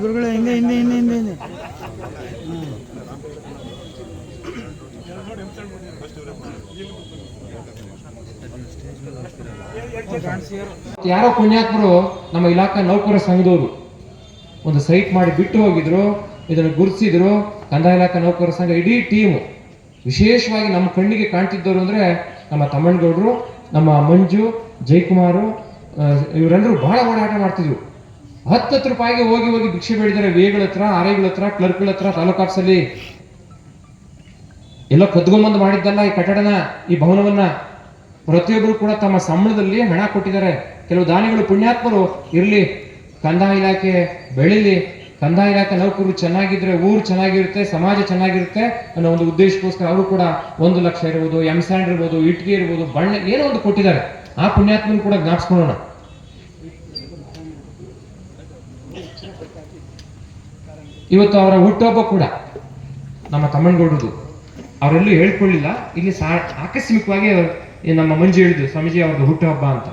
ಗುರುಗಳೇ ಹಿಂದೆ ಯಾರೋ ಪುಣ್ಯಾತ್ಮರು ನಮ್ಮ ಇಲಾಖಾ ನೌಕರ ಸಂಘದವರು ಒಂದು ಸೈಟ್ ಮಾಡಿ ಬಿಟ್ಟು ಹೋಗಿದ್ರು. ಇದನ್ನು ಗುರುತಿಸಿದ್ರು. ಕಂದಾಯ ಇಲಾಖಾ ನೌಕರ ಸಂಘ ಇಡೀ ಟೀಮು, ವಿಶೇಷವಾಗಿ ನಮ್ಮ ಕಣ್ಣಿಗೆ ಕಾಣ್ತಿದ್ದವರು ಅಂದ್ರೆ ನಮ್ಮ ತಮ್ಮಣ್ಣಗೌಡರು, ನಮ್ಮ ಮಂಜು, ಜಯಕುಮಾರು, ಇವರೆಲ್ಲರೂ ಬಹಳ ಓಡಾಟ ಮಾಡ್ತಿದ್ರು. 10 ರೂಪಾಯಿಗೆ ಹೋಗಿ ಭಿಕ್ಷೆ ಬೇಡಿದ್ದಾರೆ. ವೇಗಳ ಹತ್ರ, ಆರ್ಐಗಳ ಹತ್ರ, ಕ್ಲರ್ಕ್ಗಳ ಹತ್ರ, ತಾಲೂಕು ಆಫೀಸಲ್ಲಿ ಎಲ್ಲ ಕದ್ಕೊಂಬಂದು ಮಾಡಿದ್ದಲ್ಲ ಈ ಕಟ್ಟಡನ, ಈ ಭವನವನ್ನ. ಪ್ರತಿಯೊಬ್ಬರು ಕೂಡ ತಮ್ಮ ಸಂಬಳದಲ್ಲಿ ಹಣ ಕೊಟ್ಟಿದ್ದಾರೆ. ಕೆಲವು ದಾನಿಗಳು ಪುಣ್ಯಾತ್ಮರು ಇರಲಿ, ಕಂದಾಯ ಇಲಾಖೆ ಬೆಳೀಲಿ, ಕಂದಾಯ ಇಲಾಖೆ ನೌಕರರು ಚೆನ್ನಾಗಿದ್ರೆ ಊರು ಚೆನ್ನಾಗಿರುತ್ತೆ, ಸಮಾಜ ಚೆನ್ನಾಗಿರುತ್ತೆ ಅನ್ನೋ ಒಂದು ಉದ್ದೇಶಕ್ಕೋಸ್ಕರ ಅವರು ಕೂಡ 1 ಲಕ್ಷ ಇರ್ಬೋದು, ಎಂಸ್ಯಾಂಡ್ ಇರ್ಬೋದು, ಇಟ್ಗೆ ಇರ್ಬೋದು, ಬಣ್ಣ ಏನೋ ಒಂದು ಕೊಟ್ಟಿದ್ದಾರೆ. ಆ ಪುಣ್ಯಾತ್ಮನ ಕೂಡ ಜ್ಞಾಪಿಸ್ಕೊಳ್ಳೋಣ. ಇವತ್ತು ಅವರ ಹುಟ್ಟುಹಬ್ಬ ಕೂಡ ನಮ್ಮ ತಮ್ಮಣ್ಣಗೌಡರದು. ಅವರೆಲ್ಲೂ ಹೇಳ್ಕೊಳ್ಳಿಲ್ಲ, ಇಲ್ಲಿ ಆಕಸ್ಮಿಕವಾಗಿ ನಮ್ಮ ಮಂಜು ಹೇಳಿದ್ರು, ಸ್ವಾಮೀಜಿ ಅವ್ರದ್ದು ಹುಟ್ಟುಹಬ್ಬ ಅಂತ.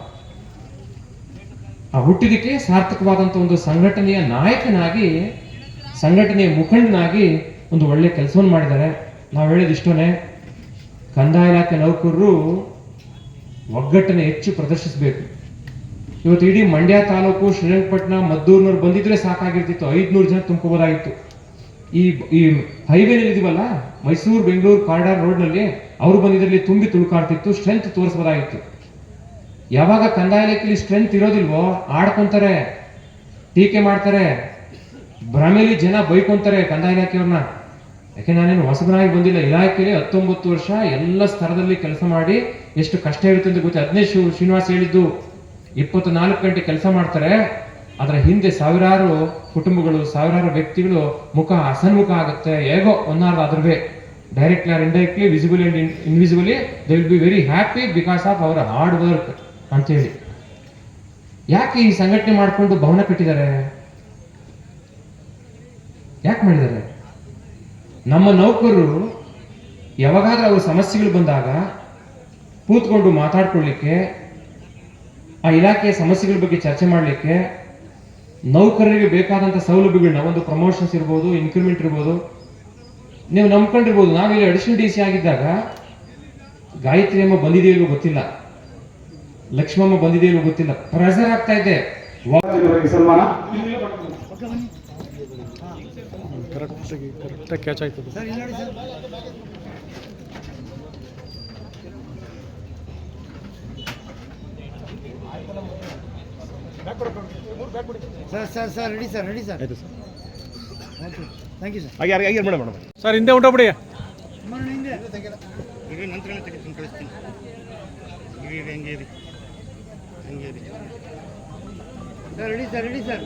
ಆ ಹುಟ್ಟಿದಕ್ಕೆ ಸಾರ್ಥಕವಾದಂಥ ಒಂದು ಸಂಘಟನೆಯ ನಾಯಕನಾಗಿ, ಸಂಘಟನೆಯ ಮುಖಂಡನಾಗಿ ಒಂದು ಒಳ್ಳೆ ಕೆಲಸವನ್ನು ಮಾಡಿದ್ದಾರೆ. ನಾವು ಹೇಳೋದು ಇಷ್ಟೋನೆ, ಕಂದಾಯ ಇಲಾಖೆ ನೌಕರರು ಒಗ್ಗಟ್ಟನ್ನು ಹೆಚ್ಚು ಪ್ರದರ್ಶಿಸಬೇಕು. ಇವತ್ತು ಇಡೀ ಮಂಡ್ಯ ತಾಲೂಕು, ಶ್ರೀರಂಗಪಟ್ಟಣ, ಮದ್ದೂರಿನವ್ರು ಬಂದಿದ್ರೆ ಸಾಕಾಗಿರ್ತಿತ್ತು, 500 ಜನ ತುಂಬ್ಕೋಬೋದಾಗಿತ್ತು. ಈ ಹೈವೇನಲ್ಲಿ ಇದೀವಲ್ಲ, ಮೈಸೂರು ಬೆಂಗಳೂರು ಕಾರಿಡಾರ್ ರೋಡ್ನಲ್ಲಿ ಅವರು ಬಂದಿದ್ರಲ್ಲಿ ತುಂಬಿ ತುಳುಕಾಡ್ತಿತ್ತು, ಸ್ಟ್ರೆಂತ್ ತೋರಿಸಬಹುದಾಗಿತ್ತು. ಯಾವಾಗ ಕಂದಾಯ ಇಲಾಖೆಯಲ್ಲಿ ಸ್ಟ್ರೆಂತ್ ಇರೋದಿಲ್ವೋ ಆಡ್ಕೊಂತಾರೆ, ಟೀಕೆ ಮಾಡ್ತಾರೆ, ಭ್ರಮೆಯಲ್ಲಿ ಜನ ಬೈಕೊಂತಾರೆ ಕಂದಾಯ ಇಲಾಖೆಯವ್ರನ್ನ. ಯಾಕೆ ನಾನೇನು ಹೊಸಬನಾಗಿ ಬಂದಿಲ್ಲ, ಇಲಾಖೆಯಲ್ಲಿ 19 ವರ್ಷ ಎಲ್ಲ ಸ್ತರದಲ್ಲಿ ಕೆಲಸ ಮಾಡಿ ಎಷ್ಟು ಕಷ್ಟ ಇರುತ್ತೆ ಅಂತ ಗೊತ್ತೆ. 15 ಶ್ರೀನಿವಾಸ್ ಹೇಳಿದ್ದು, 24 ಗಂಟೆ ಕೆಲಸ ಮಾಡ್ತಾರೆ, ಅದರ ಹಿಂದೆ ಸಾವಿರಾರು ಕುಟುಂಬಗಳು, ಸಾವಿರಾರು ವ್ಯಕ್ತಿಗಳು ಮುಖ ಅಸನ್ಮುಖ ಆಗುತ್ತೆ. ಹೇಗೋ ಅದ್ರವೇ directly or indirectly, visibly and invisibly they will be very happy because of our hard work ಅಂತೇಳಿ. ಯಾಕೆ ಈ ಸಂಘಟನೆ ಮಾಡಿಕೊಂಡು ಭವನ ಕಟ್ಟಿದ್ದಾರೆ? ಯಾಕೆ ಮಾಡಿದ್ದಾರೆ? ನಮ್ಮ ನೌಕರರು ಯಾವಾಗಾದ್ರೂ ಅವ್ರ ಸಮಸ್ಯೆಗಳು ಬಂದಾಗ ಕೂತ್ಕೊಂಡು ಮಾತಾಡ್ಕೊಳ್ಳಿಕ್ಕೆ, ಆ ಇಲಾಖೆಯ ಸಮಸ್ಯೆಗಳ ಬಗ್ಗೆ ಚರ್ಚೆ ಮಾಡಲಿಕ್ಕೆ, ನೌಕರರಿಗೆ ಬೇಕಾದಂಥ ಸೌಲಭ್ಯಗಳನ್ನ, ಒಂದು ಪ್ರಮೋಷನ್ಸ್ ಇರ್ಬೋದು, ಇನ್ಕ್ರಿಮೆಂಟ್ ಇರ್ಬೋದು, ನೀವು ನಂಬ್ಕೊಂಡಿರ್ಬೋದು. ನಾವಿಲ್ಲಿ ಅಡಿಷನಲ್ DC ಆಗಿದ್ದಾಗ ಗಾಯತ್ರಿ ಅಮ್ಮ ಬಂದಿದೆಯೋ ಗೊತ್ತಿಲ್ಲ, ಲಕ್ಷ್ಮಮ್ಮ ಬಂದಿದೆಯೋ ಗೊತ್ತಿಲ್ಲ, ಪ್ರೆಸರ್ ಆಗ್ತಾ ಇದೆ. ಕ್ಯಾಚ್ ಆಯ್ತದೆ ಸರ್. ರೆಡಿ ಸರ್ ಆಯ್ತು ಸರ್, ಥ್ಯಾಂಕ್ ಯು ಸರ್. ಹಾಗೆ ಮೇಡಮ್ ಸರ್, ಹಿಂದೆ ಹೊಂಟೋಗ್ಬಿಡಿ. ನಂತರ ತೆಗೆದುಕೊಂಡು ಕಳಿಸ್ತೀನಿ. ಹಂಗೆ ಸರ್, ರೆಡಿ ಸರ್.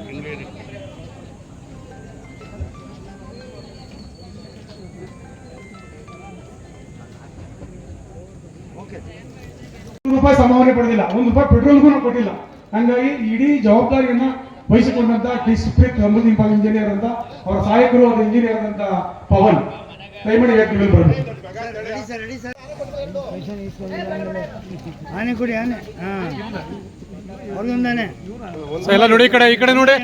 ₹1 ಸಂಭಾವನೆ ಪಡೆದಿಲ್ಲ, ₹1 ಪೆಟ್ರೋಲ್ಗೂ ನಾವು ಕೊಟ್ಟಿಲ್ಲ. ಹಂಗಾಗಿ ಇಡೀ ಜವಾಬ್ದಾರಿಯನ್ನ ವಹಿಸಿಕೊಂಡಂತ ಡಿಸ್ಟ್ರಿಕ್ಟ್ ಸಂಬಂಧ ಇಂಜಿನಿಯರ್ ಅಂತ, ಅವರ ಸಹಾಯಕರು ಅವರ ಇಂಜಿನಿಯರ್ ಅಂತ ಪವನ್, ದಯಮಾಡಿ ವ್ಯಕ್ತಿಗಳು ಬರಬೇಕು. ಆನೆ ಕೊಡಿ, ಆನೆ ಅವ್ರಿಗೊಂದಾನೆ ಎಲ್ಲ ನೋಡಿ. ಈ ಕಡೆ ನೋಡಿ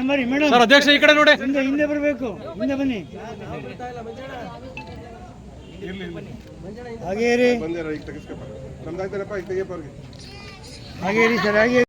ಸರ್, ಅಧ್ಯಕ್ಷ ಈ ಕಡೆ ನೋಡಿ, ಹಿಂದೆ ಬರಬೇಕು, ಹಿಂದೆ ಬನ್ನಿ. ಹಾಗೆ ಇರಿ ಸರ್, ಹಾಗೆ